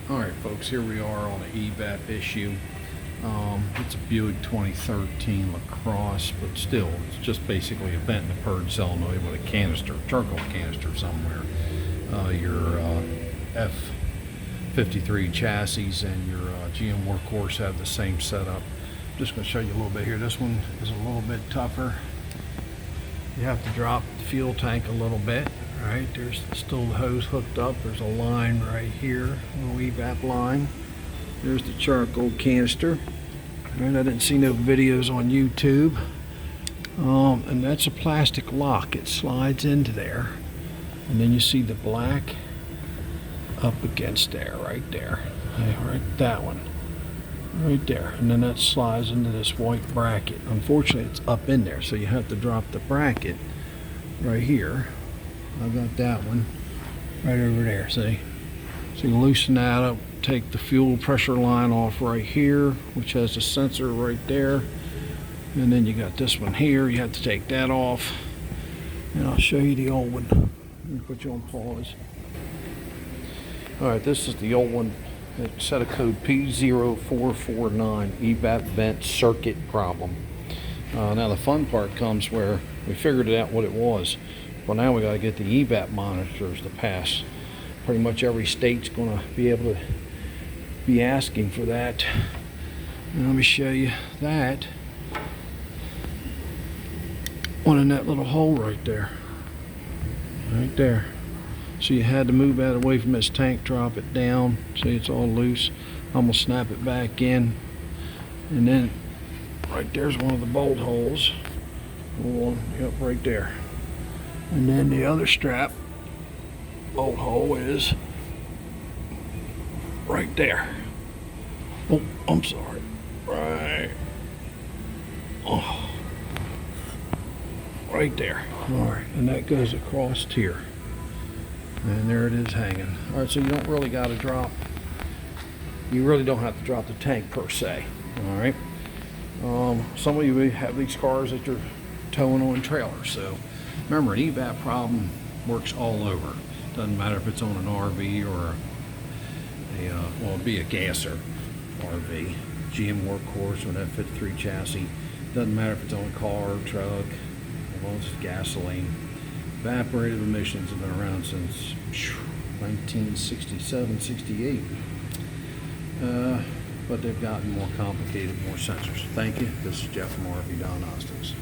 Alright folks, here we are on an Evap issue. It's a Buick 2013 LaCrosse, but still, it's just basically a vent and a purge solenoid with a canister, charcoal canister somewhere. Your F53 chassis and your GM Workhorse have the same setup. I'm just going to show you a little bit here. This one is a little bit tougher. You have to drop the fuel tank a little bit. Right, there's still the hose hooked up. There's a line right here, a little evap line. There's the charcoal canister. Right, I didn't see no videos on YouTube. And that's a plastic lock. It slides into there, and then you see the black up against there, right there. Okay, right, that one, right there. And then that slides into this white bracket. Unfortunately, it's up in there, so you have to drop the bracket right here. I got that one right over there, see? So you loosen that up, take the fuel pressure line off right here, which has a sensor right there. And then you got this one here, you have to take that off. And I'll show you the old one. Let me put you on pause. Alright, this is the old one. It's set of code P0449 Evap vent circuit problem. Now the fun part comes where we figured out what it was. Well, now we got to get the Evap monitors to pass. Pretty much every state's going to be able to be asking for that. And let me show you that. One in that little hole right there. Right there. So you had to move that away from this tank, drop it down. See, it's all loose. I'm going to snap it back in. And then right there's one of the bolt holes. One, yep, right there. And then the other strap bolt hole is right there. Oh, I'm sorry. Right. Oh. Right there. Alright, and that goes across here. And there it is hanging. Alright, so you don't really got to drop, you really don't have to drop the tank per se. Alright. Some of you have these cars that you're towing on trailers, so remember, an evap problem works all over. Doesn't matter if it's on an RV or well, it'd be a gasser RV, GM Workhorse or an F53 chassis. Doesn't matter if it's on a car or truck, as long as it's gasoline. Evaporative emissions have been around since 1967, 68. But they've gotten more complicated, more sensors. Thank you. This is Jeff from RV Diagnostics.